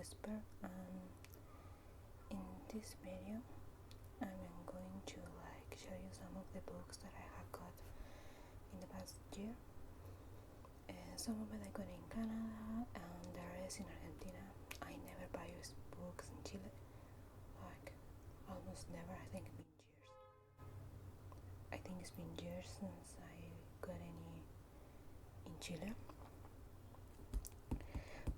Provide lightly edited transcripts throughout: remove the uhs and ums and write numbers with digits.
Whisper, and in this video I'm going to show you some of the books that I have got in the past year. Some of it I got in Canada and the rest in Argentina. I never buy books in Chile, almost never. I think it's been years since I got any in Chile.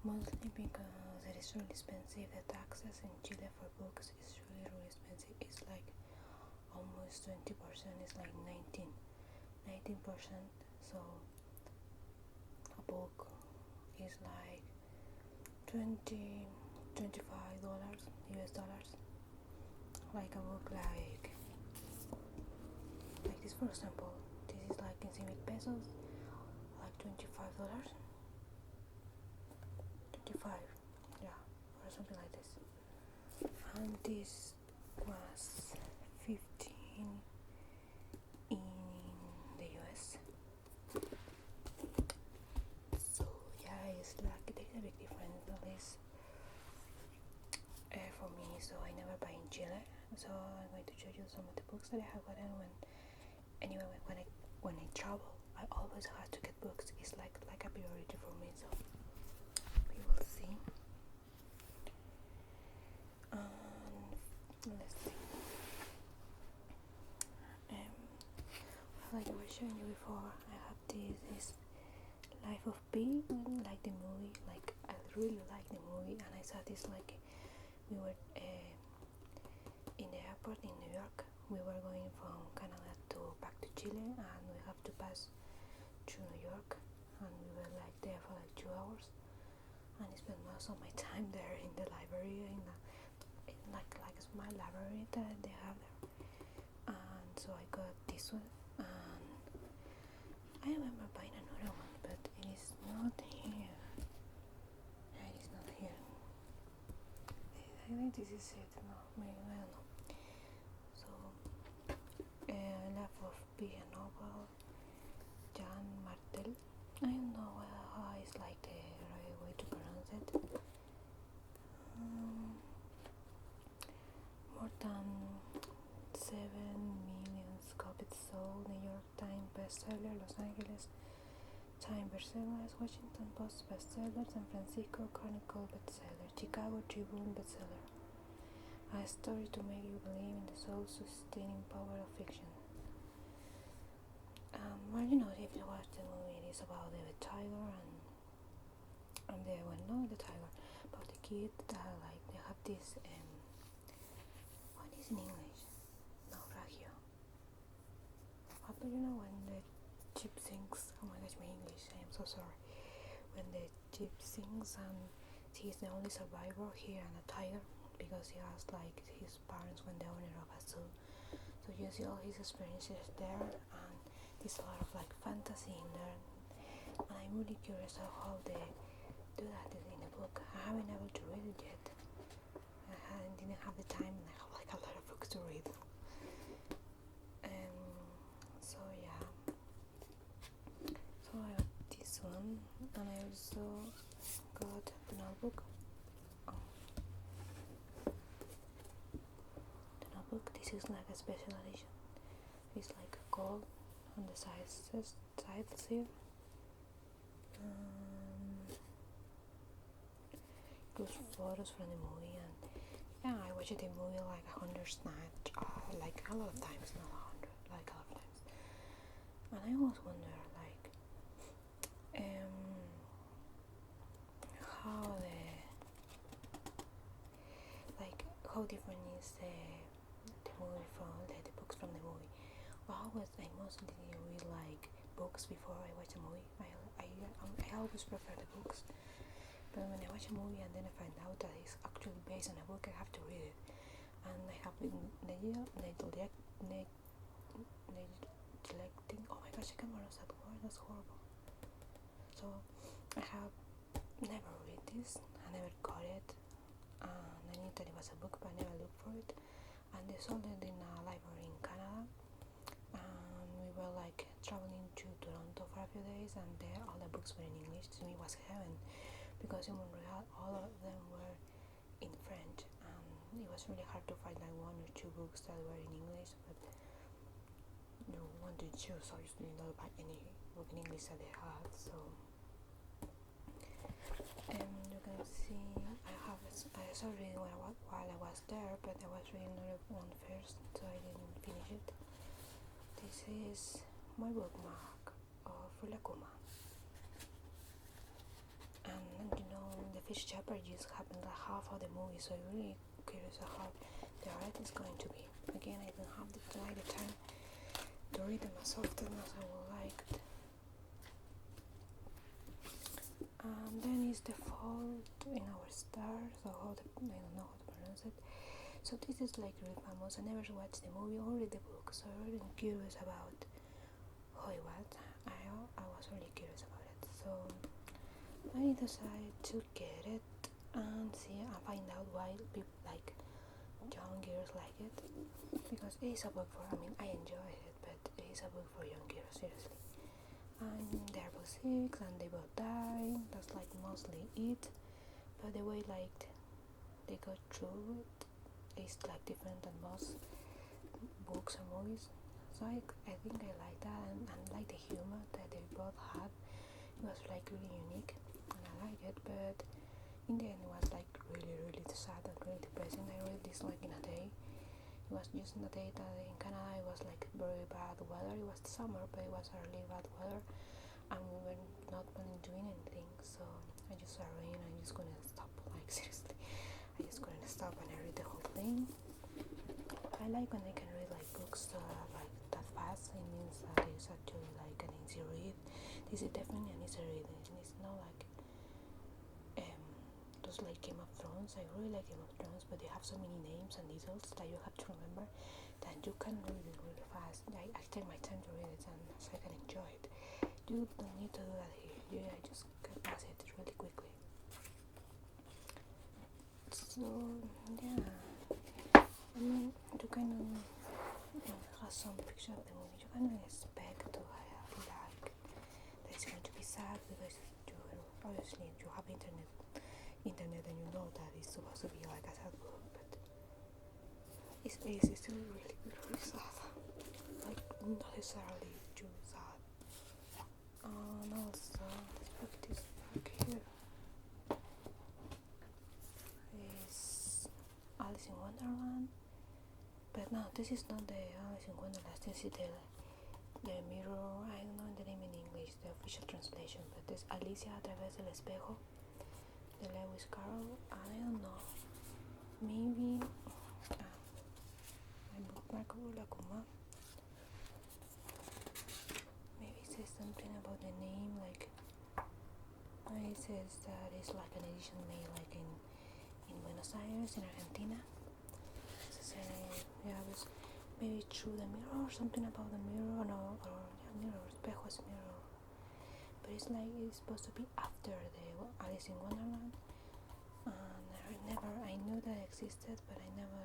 Mostly because it is really expensive. The taxes in Chile for books is really expensive. It's almost 20%. It's 19%. So a book is $25 US dollars. A book like this, for example. This is in Civic pesos, $25. 25, yeah, or something like this. And this was 15 in the US. So yeah, it's there's a big difference, at least for me. So I never buy in Chile. So I'm going to show you some of the books that I have gotten when I travel. I always have to get books. It's like a priority for me. So we will see. Let's see. Like I was showing you before, I have this Life of Pi, like the movie. I really like the movie, and I saw this we were in the airport in New York. We were going from Canada back to Chile, and we have to pass through New York, and we were there for 2 hours, and I spent most of my time there in the library, in a small library that they have there. And so I got this one, and I remember buying another one, but it is not here. It is not here. I think this is it. No, maybe, I don't know. So Life of Pi, a novel, Jan Martel. I don't know how it's the right way to pronounce it. More than 7 million copies sold. New York Times bestseller, Los Angeles Times bestsellers, Washington Post bestseller, San Francisco Chronicle bestseller, Chicago Tribune bestseller. A story to make you believe in the soul-sustaining power of fiction. Well, if you watch the movie, it is about the tiger and the tiger, about the kid that they have this what is in English? Naufragio. But when the ship sinks, oh my gosh, my English, I am so sorry. When the ship sinks and he's the only survivor here, and a tiger, because he has his parents when the owner of a zoo. So you see all his experiences there, and there's a lot of fantasy in there, and I'm really curious of how they do that in the book. I haven't been able to read it yet. I didn't have the time, and I have a lot of books to read. So yeah. So I got this one, and I also got the notebook. The notebook. This is a special edition. It's gold on the sides here. Includes photos from the movie, and yeah, I watched the movie 100 times, a lot of times, not 100, a lot of times. And I always wonder how different is the movie from the books from the movie. I mostly read books before I watch a movie. I always prefer the books, but when I watch a movie and then I find out that it's actually based on a book, I have to read it, and I have been neglecting. Oh my gosh, I can't pronounce that word. That's horrible. So I have never read this. I never got it. I knew that it was a book, but I never looked for it. And they sold it in a library in Canada. And we were traveling to Toronto for a few days, and there all the books were in English. To me, it was heaven, because in Montreal all of them were in French, and it was really hard to find like one or two books that were in English, but you want to choose obviously not by any book in English that they had. So you can see I started reading while I was there, but I was reading another one first, so I didn't finish it. This is my bookmark of Rilakuma. And you know, the fish chapter just happened like half of the movie, so I'm really curious of how the art is going to be. Again, I don't have the time to read them as often as I would like. And then is The Fault in Our Stars, or I don't know how to pronounce it. So this is like really famous. I never watched the movie or read the book, so I'm really curious about how it was. I was really curious about it, so I decided to get it and see and find out why people like young girls like it, because it is a book for, I enjoy it, but it is a book for young girls, seriously. And they're both sick and they both die, that's like mostly it, but the way like they go through it is like different than most books and movies, so I think I like that, and like the humor that they both had. It was like really unique and I like it, but in the end it was like really sad and really depressing. I read this like in a day. It was just in a day that in Canada it was like very bad weather. It was summer, but it was really bad weather, and we were not planning doing anything. So I just started reading. I just couldn't stop. Like seriously, I just couldn't stop, and I read the whole thing. I like when I can read like books like that fast. It means that it's actually like an easy read. This is definitely an easy read, and it's not like just like Game of Thrones. I really like Game of Thrones, but they have so many names and details that you have to remember that you can read it really fast. I take my time to read it, and so I can enjoy it. You don't need to do that here. I just can pass it really quickly. So yeah, you kind of have some picture of the movie. You kind of expect to have like that it's going to be sad, because you obviously you have internet and you know that it's supposed to be like a sad book, but it's still really sad, like not necessarily too sad. And also this book here is Alice in Wonderland, but no, this is not the Alice in Wonderland. This is the Mirror. I don't know the name in English, the official translation, but this Alicia a través del espejo, the Lewis Carroll. I don't know, maybe my bookmark of Rilakuma, maybe it says something about the name, like it says that it's like an edition made like in Buenos Aires in Argentina. So yeah, it was maybe Through the Mirror or something about the mirror, no, or mirror, espejo es mirror, but it's like it's supposed to be after the Alice in Wonderland. And I knew that it existed, but I never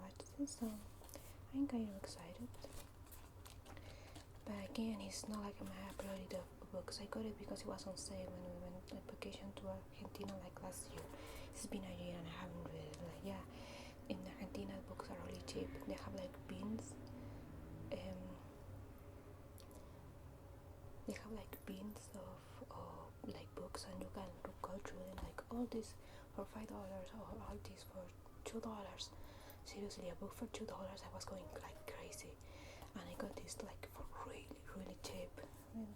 watched it, so I'm kind of excited. But again, it's not like my priority of books. I got it because it was on sale when we went on vacation to Argentina like last year. It's been a year and I haven't read it. Like yeah, in Argentina books are really cheap. They have like bins. They have like bins of like books, and you can go through them, like all this for $5 or all this for $2. Seriously, a book for $2, I was going like crazy, and I got this like for really cheap.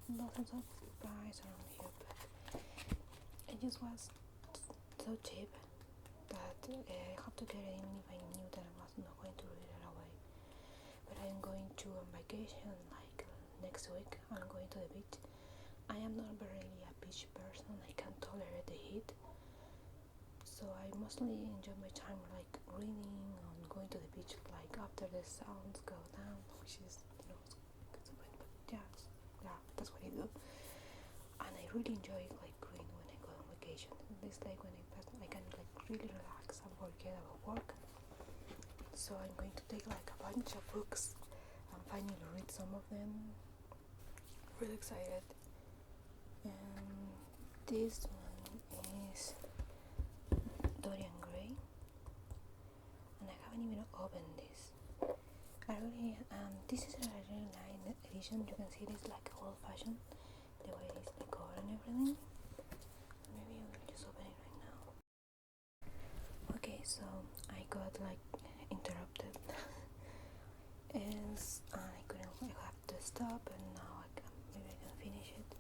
Nothing's on price around here, but it just was so cheap that I had to get it, even if I knew that I was not going to read it away. But I'm going to a vacation like next week. I'm going to the beach. I am not really a beach person. I can't tolerate the heat, so I mostly enjoy my time like reading and going to the beach like after the sounds go down, which is it's a bit, but yeah, that's what I do. And I really enjoy like reading when I go on vacation. It's like when I can like really relax and forget about work. So I'm going to take like a bunch of books and finally read some of them. Really excited. And this one is Dorian Gray. haven't even opened this. This is a really nice edition. You can see this like old fashioned, the way it is, the cover and everything. Maybe I will just open it right now. Okay, so I got like interrupted and I have to stop, and now maybe I can finish it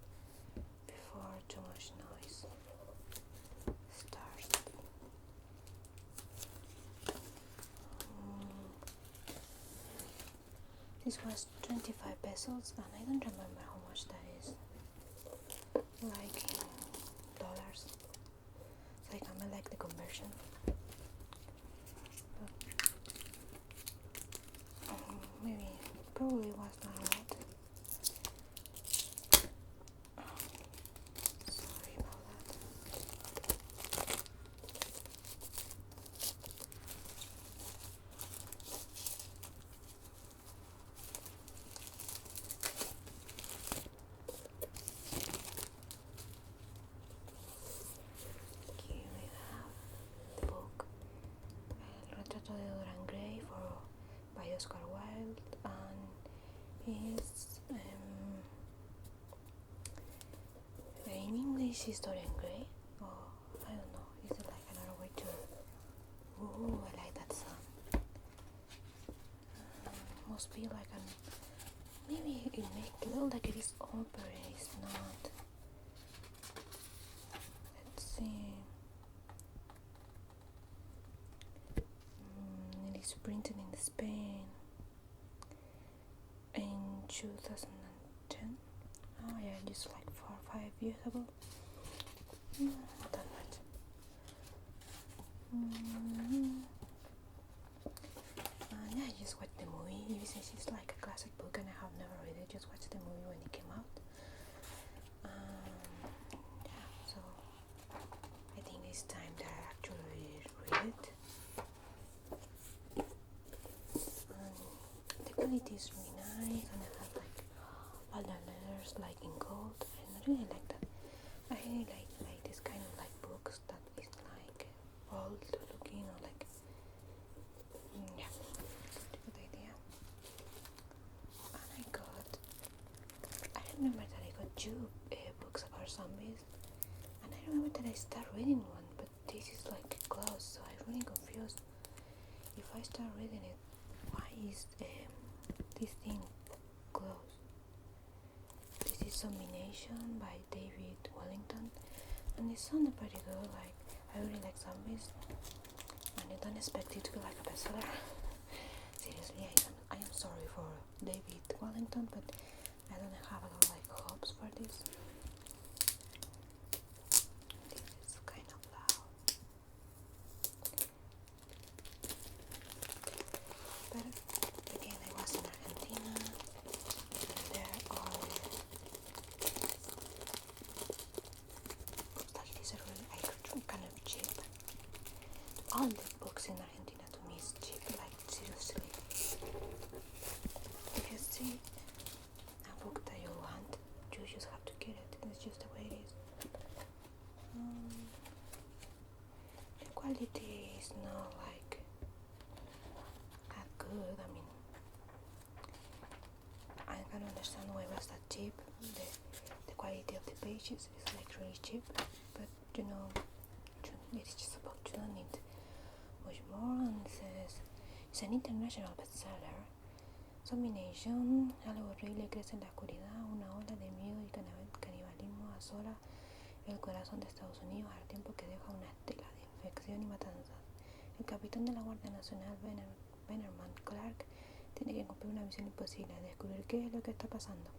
before too much noise starts. This was 25 pesos, and I don't remember how much that is, like in dollars, so I can like the conversion. Maybe, probably was not a lot. Sorry about that. Here we have the book, El Retrato de Dorian Gray by Oscar Wilde, and it's in English is Dorian Gray, or I don't know, is it like another way to, ooh, I like that sound. Must be like maybe it makes it look like it is opera, it's not. Let's see. It is printed in Spain in 2010. Oh yeah, just like 4 or 5 years ago. Not that much. Yeah, I just watched the movie. Even since it's like a classic book and I have never read it, just watched the movie when it came out. Yeah, so I think it's time that I actually read it. The quality is really nice, and I have like all the letters like in gold, and I really like that. I really like this kind of like books that is like old looking, or like yeah, good idea. And I remember that I got 2 books about zombies, and I remember that I started reading one, but this is like closed, so I'm really confused. If I start reading it, why is this thing closed? This is Zombination by David Wellington, and it sounded pretty good. Like, I really like zombies, and I don't expect it to be like a bestseller. Seriously, I am sorry for David Wellington, but I don't have a lot of like hopes for this. This is kind of loud, but again, I was in Argentina, and there are like these are really kind of cheap. All the books in Argentina to me is cheap, like seriously. If you see a book that you want, you just have to get it. It's just the way it is. The quality is not like that good. I mean, I can understand why it was that cheap. The quality of the pages is like really cheap, but you know, it's just about, you don't need much more. And it says it's an international bestseller. Zombination, algo horrible crece en la oscuridad, una ola de miedo y canibalismo asola el corazón de Estados Unidos al tiempo que deja una estela de infección y matanzas. El capitán de la Guardia Nacional, Bannerman Clark, tiene que cumplir una misión imposible, descubrir qué es lo que está pasando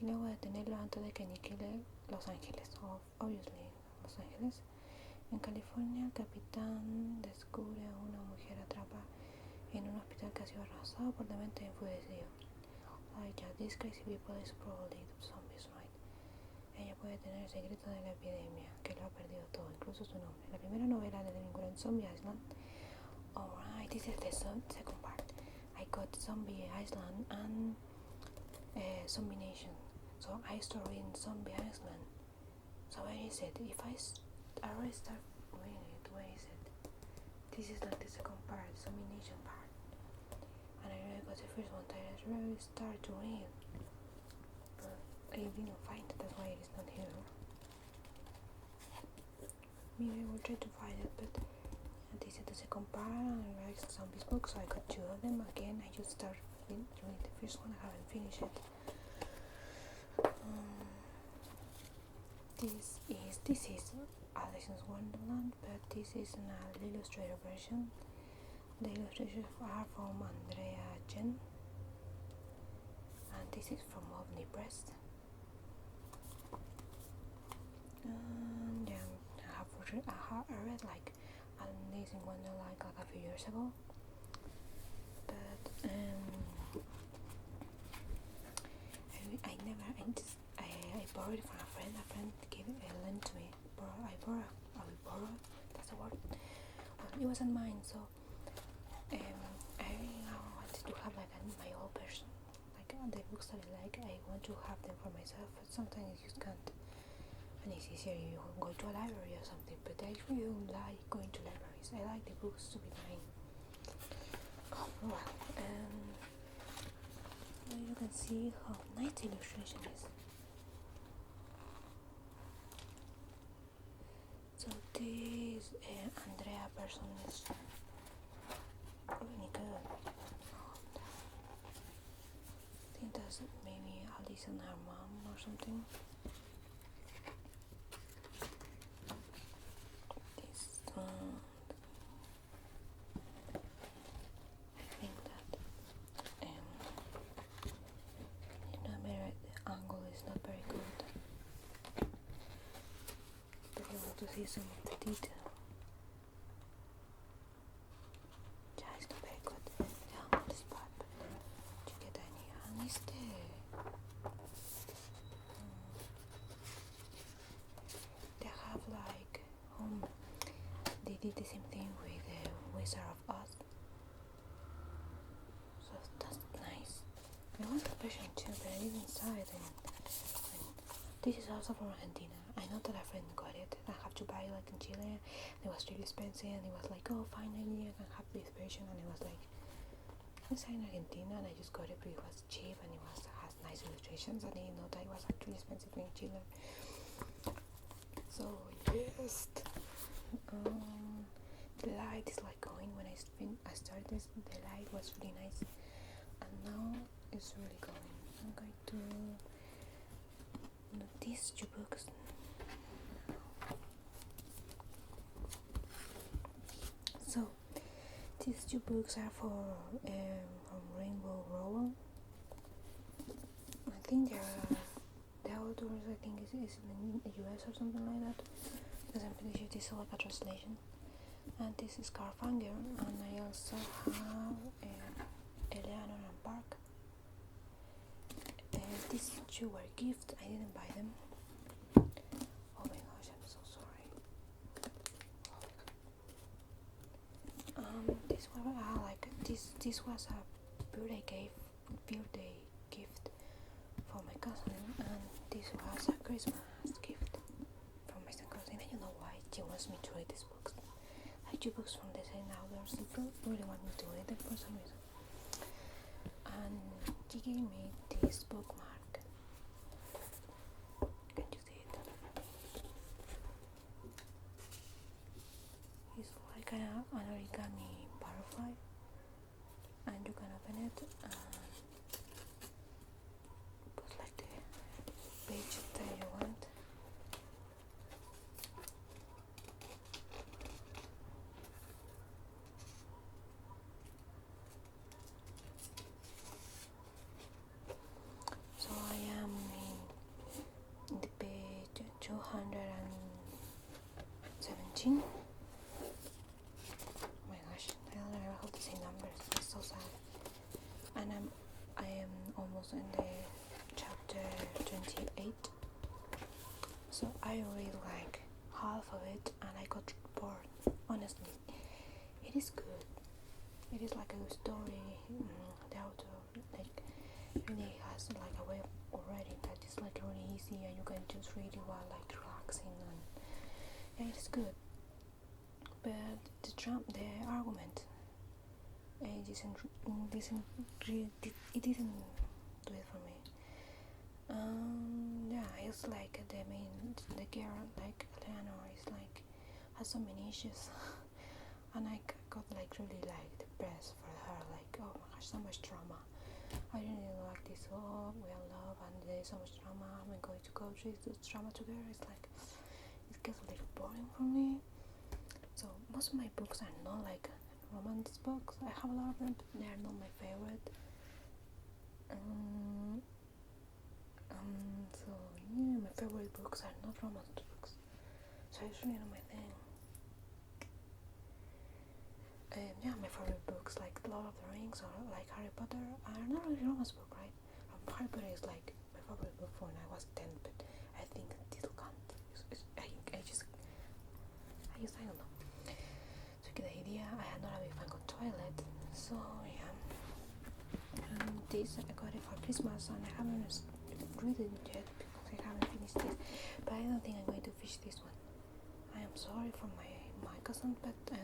y luego detenerlo antes de que aniquile Los Ángeles, obviously Los Ángeles. En California, el capitán descubre a una mujer atrapada en un hospital que ha sido arrasado por dementes enfurecidos. Like, these crazy people is probably zombies, right? Ella puede tener el secreto de la epidemia, que lo ha perdido todo, incluso su nombre. La primera novela de Delincuente en Zombie Island. Alright, this is the second part. I got Zombie Island and Zombination. So I started reading Zombie Island. So where is it? If I already start reading it, where is it? this is like the second part, the domination part. And I really got the first one that I really started to read, but I didn't find it, that's why it is not here. Maybe I will try to find it, but this is the second part, and I read zombies book, so I got two of them. Again, I just started reading the first one, I haven't finished it. This is Alice's Wonderland, but this is an illustrated version. The illustrations are from Andrea Jen, and this is from Ovni Press. And I read like Alice in Wonderland like a few years ago, but I borrowed it from a friend. A friend gave it, lent to me. I borrowed. That's the word. Well, it wasn't mine, so I really wanted to have like my own version. Like the books that I want to have them for myself. But sometimes you just can't. And it's easier you go to a library or something. But I really don't like going to libraries. I like the books to be mine. Well, you can see how nice the illustration is. So this Andrea person is really good. I think that's maybe Alice and her mom or something. This I think that the angle is not very good, but you want to see some of the detail. Yeah, it's not very good. Yeah, I'm on the spot, but did you get any honest there? They have like they did the same thing with the Wizard of Oz, so that's nice. I want the version too, but I didn't saw it, and this is also from Argentina. I know that a friend got it. I have to buy it like in Chile. It was really expensive, and it was like, oh, finally I can have this version. And it was like, it's in Argentina, and I just got it, but it was cheap, and it has nice illustrations. I didn't know that it was actually expensive in Chile. So yes, the light is like going. When I started this, the light was really nice, and now it's really going. I'm going to these two books. So these two books are from Rainbow Rowell. I think the authors, I think is in the US or something like that, because I'm pretty sure this is like a translation. And this is Carfanger, and I also have Eleanor and Park. These two were gifts. I didn't buy them. Oh my gosh, I'm so sorry. This one like this was a birthday gift for my cousin, and this was a Christmas gift from my second cousin. And you know why she wants me to read these books? Like two books from the same author. She really want me to read them for some reason. And she gave me this bookmark. Can you see it? It's like an origami butterfly, and you can open it and put like the page that you want. So I am in the page 217. Oh my gosh, I don't know how to say numbers. It's so sad. And I am almost in the chapter 28. So I read like half of it, and I got bored. Honestly, it is good. It is like a good story. The author really has like a way of writing that is like really easy, and you can just read it while like relaxing, and yeah, it's good. But the the argument. It didn't do it for me. Yeah, it's like the girl, like Eleanor, is like has so many issues, and I got like really like depressed for her. Like, oh my gosh, so much drama. I really like this. Oh, we are love, and there's so much drama. I'm going to go through this drama together. It's like it gets a little boring for me. So most of my books are not like romance books. I have a lot of them, but they are not my favorite. So yeah, my favorite books are not romance books. So it's really not my thing. Yeah, my favorite books like Lord of the Rings or like Harry Potter are not really romance book, right? Harry Potter is like my favorite book when I was 10, but I think this can't. I don't know. To get the idea, I had not a big fan of Twilight, so yeah. This I got it for Christmas, and I haven't read it yet because I haven't finished this. But I don't think I'm going to finish this one. I am sorry for my cousin, but I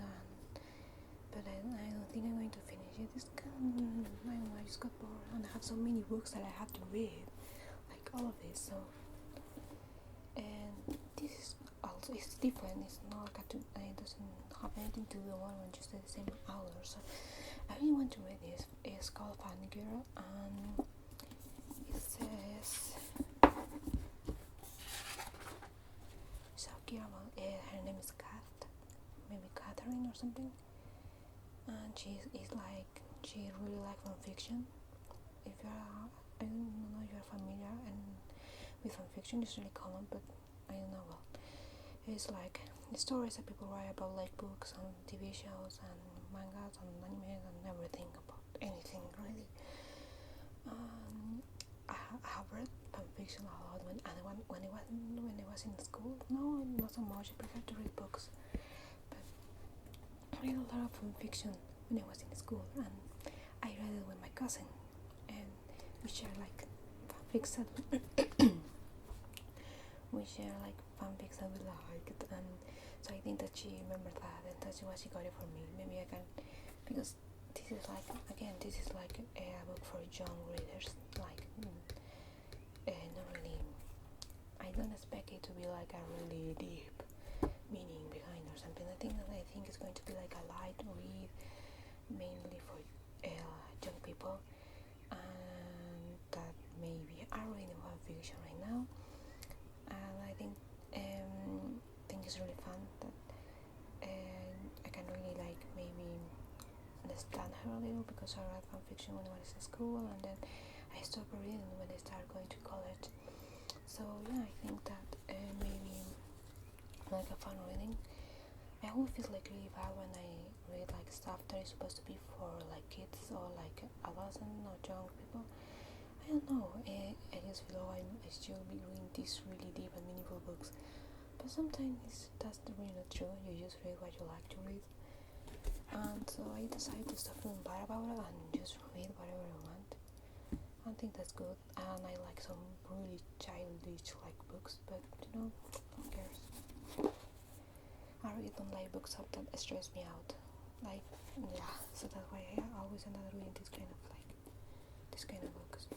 don't think I'm going to finish it. I don't know, I just got bored, and I have so many books that I have to read, like all of this. So, and this is also it's different. It's not like it doesn't have anything to do with one just at the same hour. So I really want to read this. It's called Fangirl, and it says so her name is maybe Catherine or something, and she really like fan-fiction. If I don't know if you're familiar and with fan-fiction, it's really common, but I don't know. Well, it's like the stories that people write about, like books and TV shows and mangas and anime and everything about anything really. I have read fan-fiction a lot when I was in school. No, not so much. I prefer to read books, but I read a lot of fan-fiction when I was in school, and I read it with my cousin, and we share like fanfics that we liked, and so I think that she remembered that, and that's why she got it for me. Maybe I can, because this is like a book for young readers, like not really. I don't expect it to be like a really deep meaning behind or something. I think it's going to be like a light read, mainly for young people, and that maybe are reading fan-fiction right now. And I think it's really fun that I can really like maybe understand her a little, because I read fan-fiction when I was in school, and then I stopped reading when I started going to college. So yeah, I think that maybe like a fun reading. I always feel like really bad when I read like stuff that is supposed to be for like kids or like adolescents or young people. I don't know, I just feel I should be reading these really deep and meaningful books, but sometimes that's really not true. You just read what you like to read, and so I decided to stop feeling bad about it and just read whatever I want. I think that's good, and I like some really childish like books, but who cares? I really don't like books that stress me out, like, yeah, so that's why I always end up reading this kind of books.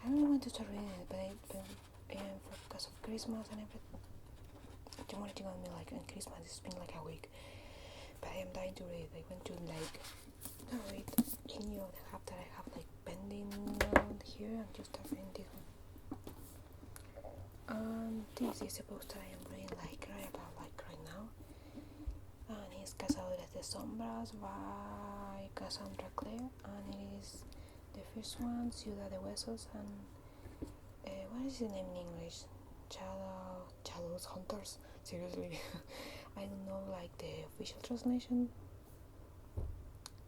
I really want to start reading it, but because of Christmas and everything, you wanted to go me like on Christmas. It's been like a week, but I am dying to read. I want to like read any of the half that I have like pending around here and just start reading this one. This is a book that I am reading like right now, and it's Cazadores de Sombras by Cassandra Clare, and it is the first one, Ciudad de Huesos, and what is the name in English? Shadows Hunters. Seriously, I don't know like the official translation.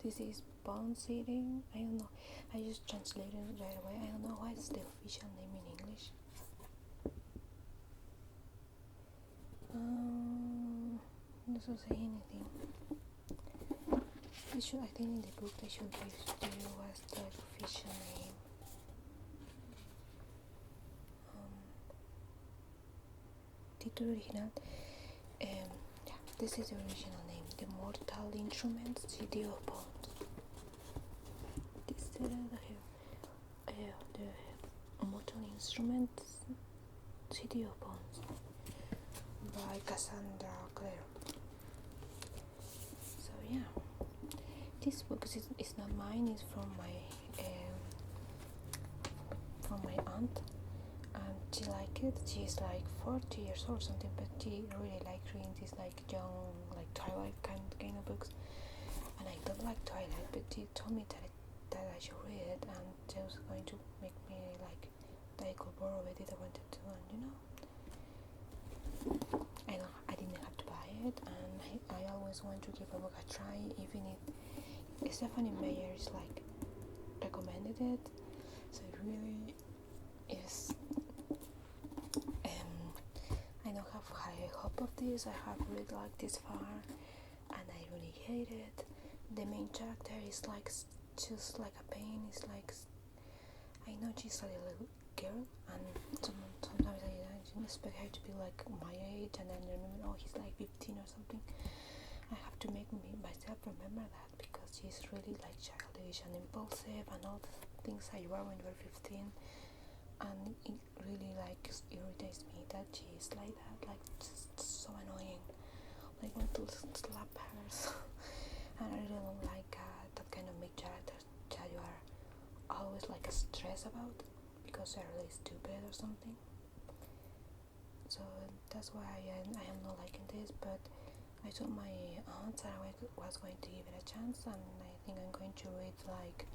This is Bone City. I don't know. I just translated it right away. I don't know what is the official name in English. Doesn't say anything. I think in the book they should give you what's the official name. Título original. Yeah, this is the original name, the Mortal Instruments City of Bones. This is the Mortal Instruments City of Bones by Cassandra Clare. So yeah, this book is not mine. It's from my aunt, and she liked it. She's like 40 years old or something, but she really liked reading these like young, like Twilight kind of books. And I don't like Twilight, but she told me that I should read it, and she was going to make me like that I could borrow it if I wanted to, and I didn't have to buy it, and I always want to give a book a try, even if Stephanie Meyer is like recommended it, so it really is. I don't have high hope of this. I have read like this far, and I really hate it. The main character is like just like a pain. It's like, I know she's a little girl, and sometimes I didn't expect her to be like my age, and then remember, he's like 15 or something. I have to make myself remember that, because she's really like childish and impulsive and all the things that you are when you're 15, and it really like irritates me that she's like that, like just so annoying, like want to slap her. And I really don't like that kind of main characters that you are always like stressed about because they're really stupid or something. So that's why I am not liking this, but I told my aunt that I was going to give it a chance, and I think I'm going to read like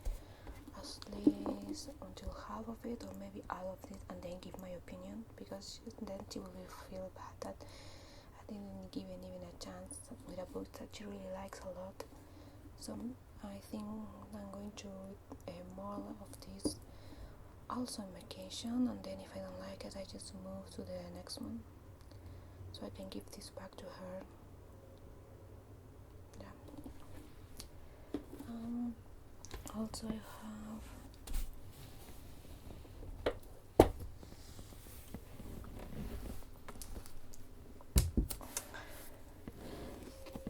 at least until half of it, or maybe all of it, and then give my opinion, because then she will feel bad that I didn't give it even a chance with a book that she really likes a lot. So I think I'm going to read more of this also on vacation, and then if I don't like it, I just move to the next one, so I can give this back to her. Yeah. Also I have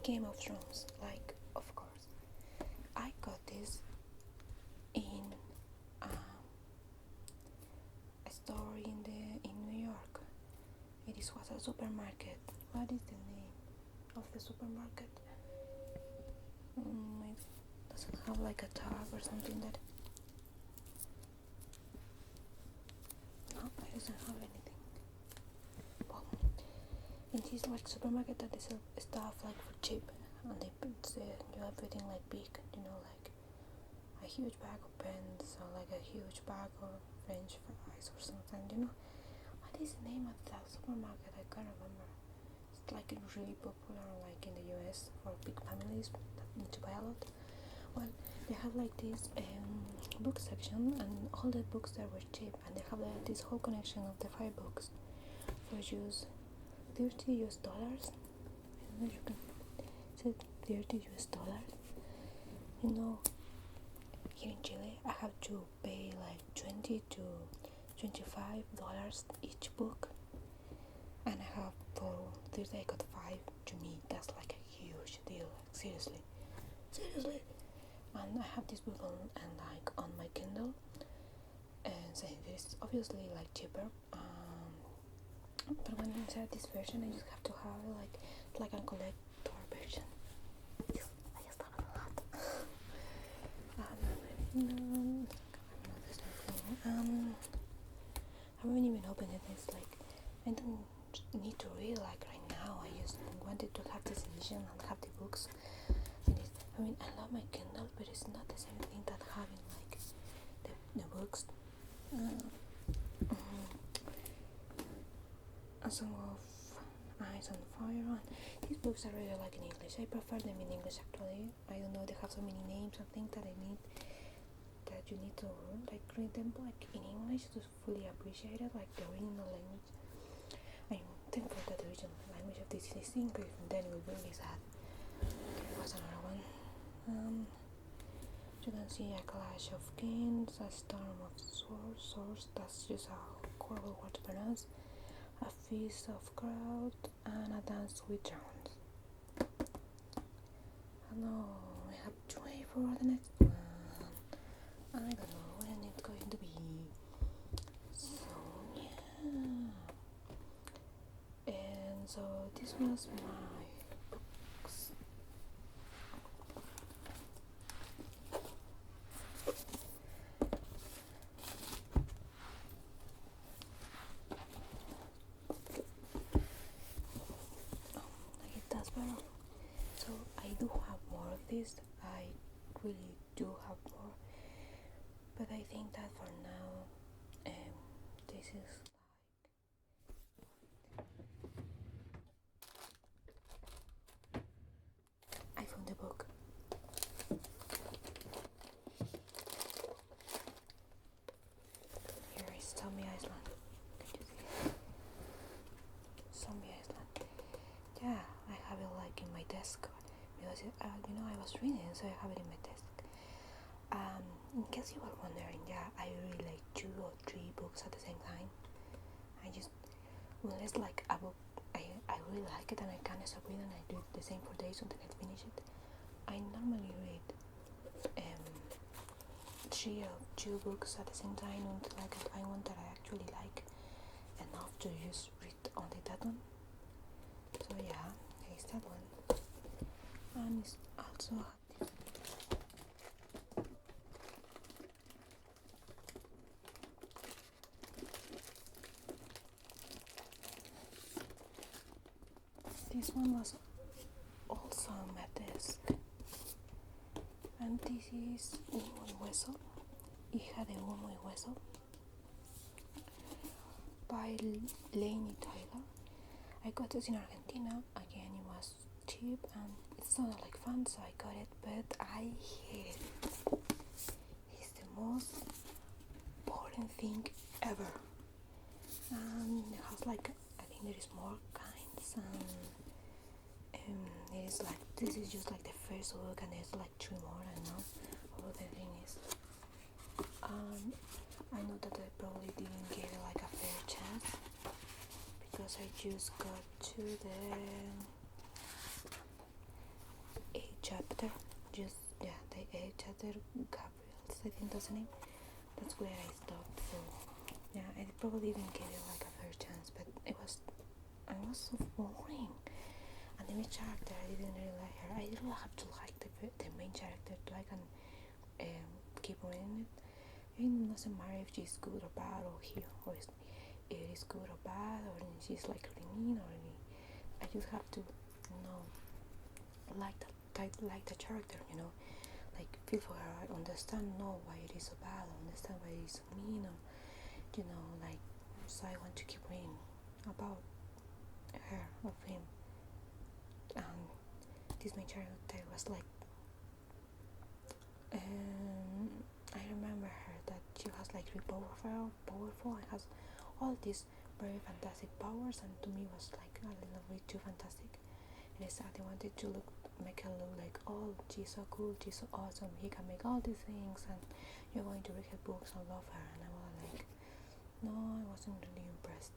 Game of Thrones, like, of course. I got this in a store in New York. It was a supermarket. What is the name of the supermarket? It doesn't have like a tag or something that. No, it doesn't have anything. Well, in this like supermarket that they sell stuff like for cheap, and they put you have everything like big, like a huge bag of pens, or like a huge bag of French fries or something. What is the name of that supermarket? I can't remember. It's like really popular like in the US for big families that need to buy a lot. Well, they have like this book section, and all the books there were cheap, and they have this whole collection of the 5 books for just $30. I don't know if you can say $30. Here in Chile I have to pay like $20 to $25 each book, and I have for Thursday I got 5. To me that's like a huge deal, like, seriously. And I have this book on my Kindle, and so it's obviously like cheaper, but when I inside this version I just have to have like a collector version. I just have a lot. I haven't even opened it. It's like I don't need to read like right now. I just wanted to have this edition and have the books. I love my Kindle, but it's not the same thing that having like the books. A Song of Ice and Fire. These books are really like in English. I prefer them in English actually. I don't know, they have so many names and things that you need to like read them like in English to fully appreciate it, like the original language. I'm thankful that the original language of this is English, and then it will be really sad. Okay, what's another one? You can see A Clash of Kings, A Storm of Swords, that's just a horrible word to pronounce. a feast of crowd, and a dance with drums. I know I have to wait for the next one. I don't know when it's going to be. So yeah. And so this was my books. Like it does better. So I do have more of this. I really do have more. But I think that for now, this is I found the book. Here is Zombie Island. Can you see it? Zombie Island. Yeah, I have it like in my desk because I was reading, so I have it in my desk. In case you were wondering, yeah, I really like 2 or 3 books at the same time. I just, when it's like a book, I really like it and I can't stop reading, I do it the same for days until I finish it. I normally read 3 or 2 books at the same time until I can find one that I actually like enough to just read only that one. So yeah, it's that one. And it's also this one was also on my desk, and this is Un Muy Hueso, Hija de Humo y Hueso, by Lainey Tyler. I got this in Argentina. Again, it was cheap and it sounded like fun, so I got it, but I hate it. It's the most boring thing ever. And it has like, I think there is more kinds, and it is like, this is just like the first book, and there's like 2 more, I don't know. But the thing is, I know that I probably didn't give it like a fair chance, because I just got to the 8th chapter, the 8th chapter, Gabriel's, I think that's the name. That's where I stopped. So yeah, I probably didn't give it like a fair chance, but it was so boring. And the main character, I didn't really like her. I really have to like the main character to I can keep reading it. It doesn't matter if she's good or bad, or it is good or bad, or she's like really mean, or I just have to like the character, like feel for her, understand why it is so bad, understand why it is so mean, or like, so I want to keep reading about her, of him. This main character was like, I remember her that she was like really powerful, and has all these very fantastic powers, and to me was like a little bit too fantastic. And I started wanted to make her look like, oh, she's so cool, she's so awesome, he can make all these things, and you're going to read her books and love her. And I was like, no, I wasn't really impressed.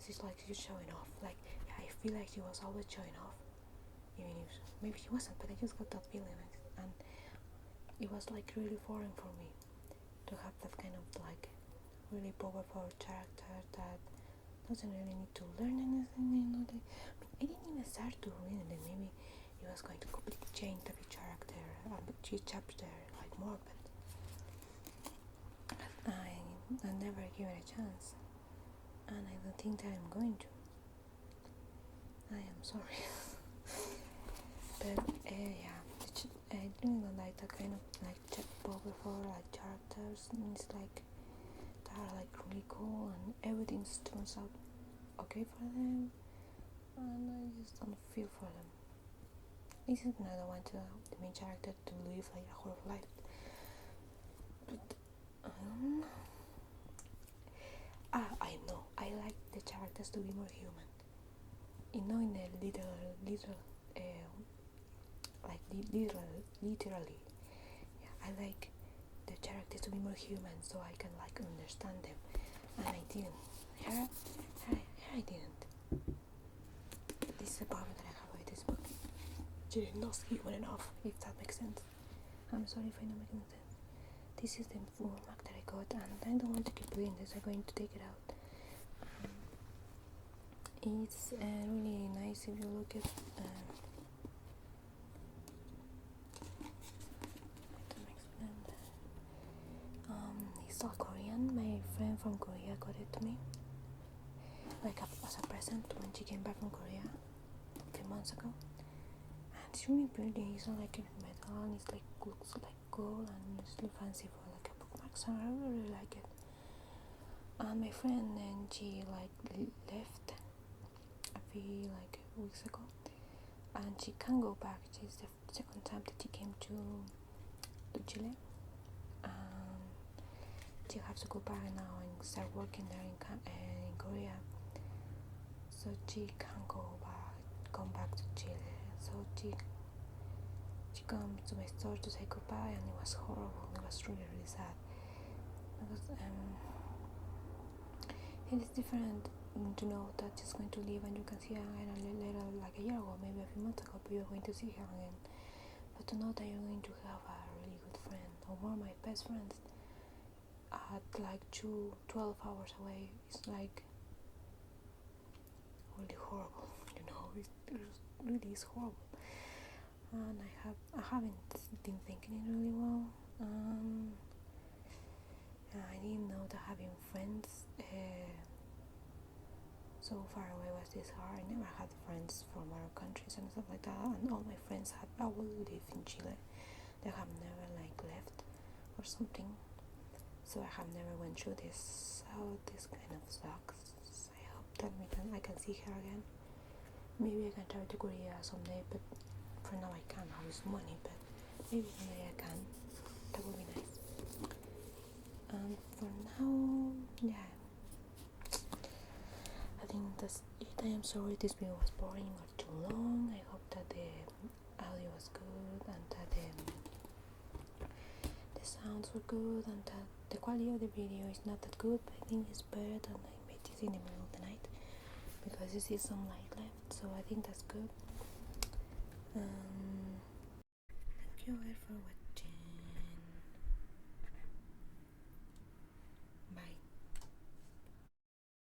She's like, she's showing off. Like, yeah, I feel like she was always showing off, even if maybe she wasn't, but I just got that feeling, and it was like really foreign for me to have that kind of like really powerful character that doesn't really need to learn anything, I didn't even start to read it, and maybe it was going to completely change every character, each chapter, like more, but I never give it a chance, and I don't think that I'm going to. I am sorry. But yeah, I really don't like that kind of like powerful like characters, and it's like that are like really cool, and everything turns out okay for them, and I just don't feel for them. It's just I don't want the main character to live like a horrible life, but I know I like the characters to be more human, in a literally. Yeah, I like the characters to be more human, so I can like understand them, and I didn't. Here I didn't see well enough, if that makes sense. I'm sorry if I'm not making sense. This is the full mug that I got, and I don't want to keep doing this. I'm going to take it out. It's really nice if you look at it's all Korean. My friend from Korea got it to me like as a present when she came back from Korea a few months ago, and it's really pretty. It's not like a metal, and it's like looks like gold, and it's really fancy for like a bookmark, so I really like it. And my friend, and she like left a few like weeks ago, and she can't go back. It's the second time that she came to Chile. She has to go back now and start working there in Korea, so she can't come back to Chile. So she came to my store to say goodbye, and it was horrible. It was really sad because it is different to know that she's going to leave and you can see her again later, like a year ago, maybe a few months ago, but you're going to see her again. But to know that you're going to have a really good friend, or one of my best friends, at like 12 hours away, is like really horrible, you know. It really is horrible, and I haven't been thinking it really well. I didn't know that having friends so far away was this hard. I never had friends from other countries and stuff like that, and all my friends all live in Chile. They have never like left or something, so I have never went through this. So this kind of sucks. I hope that I can see her again. Maybe I can travel to Korea someday, but for now I can't. I have money, but maybe someday I can. That would be nice. For now, yeah, I think that's it. I am sorry this video was boring or too long. I hope that the audio was good, and that the sounds were good, and that the quality of the video is not that good, but I think it's better than I made this in the middle of the night, because this is some light left, so I think that's good. Thank you all for watching.